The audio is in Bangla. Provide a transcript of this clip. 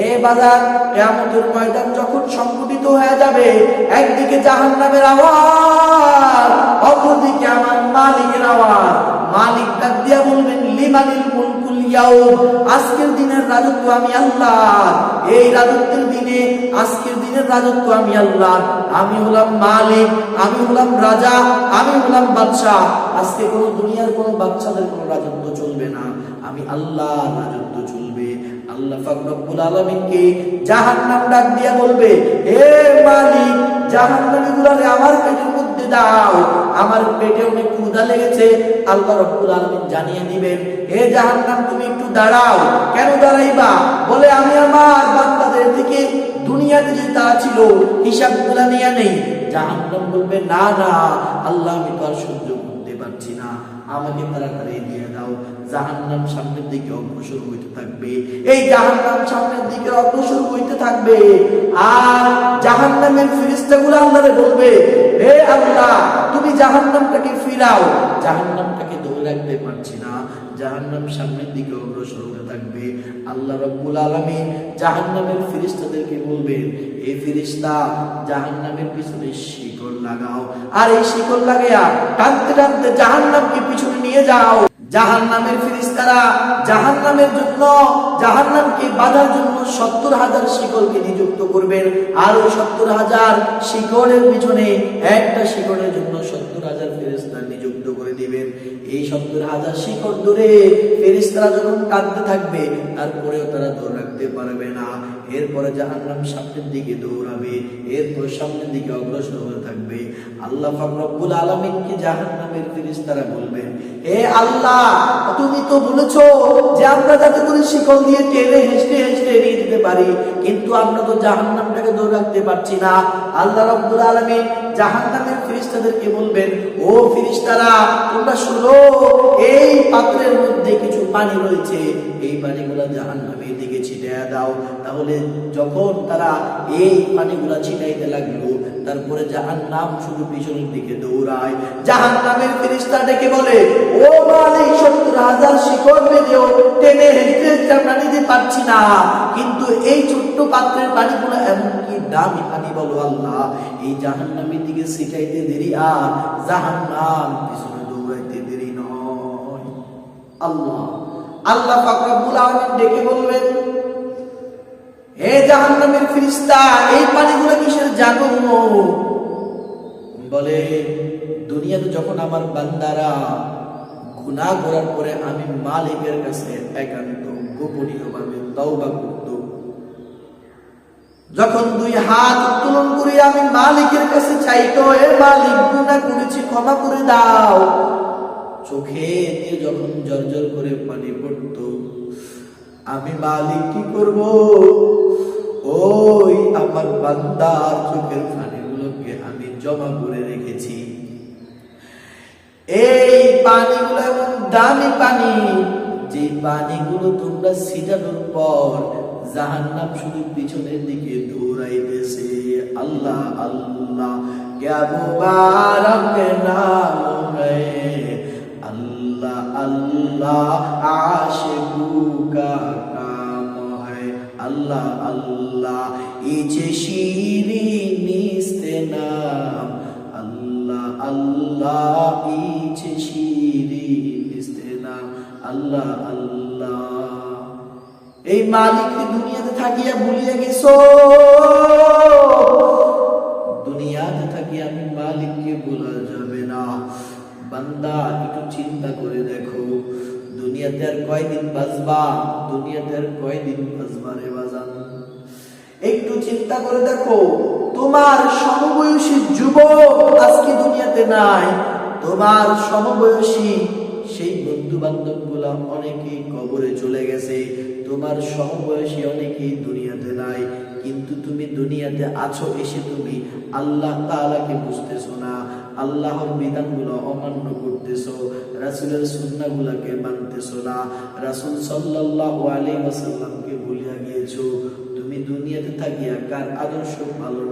এ বাজার, কিয়ামতের ময়দান যখন সংগঠিত হয়ে যাবে, একদিকে জাহান্নামের আওয়াজ, অপরদিকে আমার মালিকের আওয়াজ। মালিক ডাক দিয়া বলবেন, লিমানিল মুলকুল ইয়াউম, আজকের দিনের রাজত্ব আমি আল্লাহ। এই রাজত্বের দিনে, আজকের দিনের রাজত্ব আমি আল্লাহ। আমি হলাম মালিক, আমি হলাম রাজা, আমি হলাম বাদশা। আজকে কোনো দুনিয়ার কোনো বাদশাদের কোনো রাজত্ব চলবে না, আমি আল্লাহর রাজত্ব চলবে। আল্লাহ পাক রব্বুল আলামিনকে জাহান্নাম ডাক দিয়া বলবে, হে মালিক, জাহান্নামীগুলোকে আমার পেটের মধ্যে দাও, আমার পেটে অনেক ক্ষুধা লেগেছে। আল্লাহ রব্বুল আলামিন জানিয়ে দিবেন, হে জাহান্নাম তুমি একটু দাঁড়াও। কেন দাঁড়াইবা? বলে আমি আমার বান্দাদের থেকে দুনিয়াতে যে তা ছিল হিসাবগুলো নিয়ে নেই। জাহান্নাম বলবে, না না আল্লাহ, আমি তো আর সহ্য করতে পারছি না, আমাকে তাড়াতাড়ি দিয়ে দাও। জাহান্নাম সামনের দিকে অগ্রসর হইতে থাকবে, এই জাহান্নাম সামনের দিকে অগ্রসর হইতে থাকবে। আর জাহান্নামের ফেরেশতাগুলো আল্লাহরে বলবে, হে আল্লাহ, তুমি জাহান্নামটাকে ফিরাও। জাহান্নামটাকে ধরে রাখতে পারছি না, জাহান্নাম সামনের দিকে অগ্রসর হতে থাকবে। আল্লাহ রাব্বুল আলামিন জাহান্নামের ফেরেশতাদেরকে বলবেন, এই ফেরেশতা জাহান্নামের পিছনে শিকল লাগাও, আর এই শিকল লাগাইয়া টানতে টানতে জাহান্নামকে পিছনে নিয়ে যাও। জাহান্নামের ফেরেশতারা জাহান্নামের জন্য, জাহান্নামকে বাঁধার জন্য 70,000 শিকলকে নিযুক্ত করবেন। আর ওই 70,000 শিকলের পিছনে একটা শিকলের জন্য 70,000 ফেরেশতা নিযুক্ত করে দিবেন। এই 70,000 শিকল ধরে ফেরেশতারা যখন টানতে থাকবে, তারপরেও তারা ধরে রাখতে পারবে না। এরপরে জাহান্নাম সামনের দিকে দৌড়াবে, এরপর সামনের দিকে অগ্রসর হতে থাকবে। আল্লাহ পাক রব্বুল আলামিনকে জাহান্নামের ফেরেশতারা বলবেন, হে আল্লাহ, তুমি তো বলেছো যে আমরা যাতে করে শিকল দিয়ে টেনে হেঁচড়ে হেঁচড়ে নিয়ে যেতে পারি, কিন্তু আমরা তো জাহান্নামটাকে ধরে রাখতে পারছি না। আল্লাহ রাব্বুল আলামিন জাহান্নামের ফেরেশতাদেরকে বলবেন, ও ফেরেশতারা, তোমরা শুনো, এই পাত্রের মধ্যে কিছু পানি রয়েছে, এই পানিগুলো জাহান্নামের দিকে ছিটিয়ে দাও। তাহলে যখন তারা এই পানিগুলা ছিটাইতে লাগলো, তারপরে জাহান্নাম শুধু পিছনের দিকে দৌড়ায়। জাহান্নামের ফেরেশতা ডেকে বলে, ও মালিক, 70,000 শিকল বেঁধেও টেনে হেঁচড়ে আমরা নিতে পারছি না, কিন্তু এই ছোট্ট পাত্রের পানিগুলো এমন কি দামি পানি বলো আল্লাহ, এই জাহান্নামের দিকে ছিটাইতে দেরি আর জাহান্নাম পিছনে দৌড়াইতে দেরি নয়। আল্লাহ পাক রব্বুল আলামিন ডেকে বলবেন, হে জাহান্নামের ফেরেশতা, এই পানিগুলো কিসের জানো? বলে, দুনিয়াতে যখন আমার বান্দারা গুনাহ করার পরে আমি মালিকের কাছে একান্ত গোপনীয়ভাবে তওবা করত, যখন দুই হাত উত্তোলন করে আমি মালিকের কাছে চাইতো, হে মালিক, গুনাহ করেছি, ক্ষমা করে দাও, চোখে দিয়ে যখন ঝরঝর করে পানি পড়তো, আমি মালিক কি করব? ওই আমার বান্দার চোখের পানিগুলোকে আমি জমা করে রেখেছি। এই পানিগুলো এমন দামি পানি, যে পানিগুলো তোমরা ছিটানোর পর জাহান্নাম শুধু পিছনের দিকে দৌড়াইতেছে। আল্লাহ আল্লাহ, ক্যা মুবারক নাম হ্যায়, আল্লাহ আল্লাহ আশিকু কা কাম হ্যায়, আল্লাহ আল্লাহ এই যে শিরিন ইস্তেনাম, আল্লাহ আল্লাহ এই যে শিরিন ইস্তেনাম, আল্লাহ আল্লাহ। এই মালিককে দুনিয়াতে থাকিয়া ভুলিয়া গেছো, দুনিয়াতে থাকি আমি মালিককে ভোলা যাবে না। বান্দা, একটু চিন্তা করে দেখো, দুনিয়াতে আর কয়দিন বাঁচবা? দুনিয়াতে আর কয়দিন বাঁচবা রে বাজান? একটু চিন্তা করে দেখো, তোমার সমবয়সী যুবক আজকে দুনিয়াতে নাই, তোমার সমবয়সী সেই বন্ধু বান্ধব গুলা অনেকেই কবরে চলে গেছে, তোমার সমবয়সী অনেকেই দুনিয়াতে নাই, কিন্তু তুমি দুনিয়াতে আছো, এসে তুমি আল্লাহ তাআলাকে বুঝতেছো না, আল্লাহর বিধানগুলো অমান্য করতেছো, রাসূলের সুন্নাহগুলোকে মানতেছো না, রাসূল সাল্লাল্লাহু আলাইহি ওয়াসাল্লামকে ভুলিয়া গিয়েছো। তুমি দুনিয়াতে থাকিয়া কার আদর্শ পালন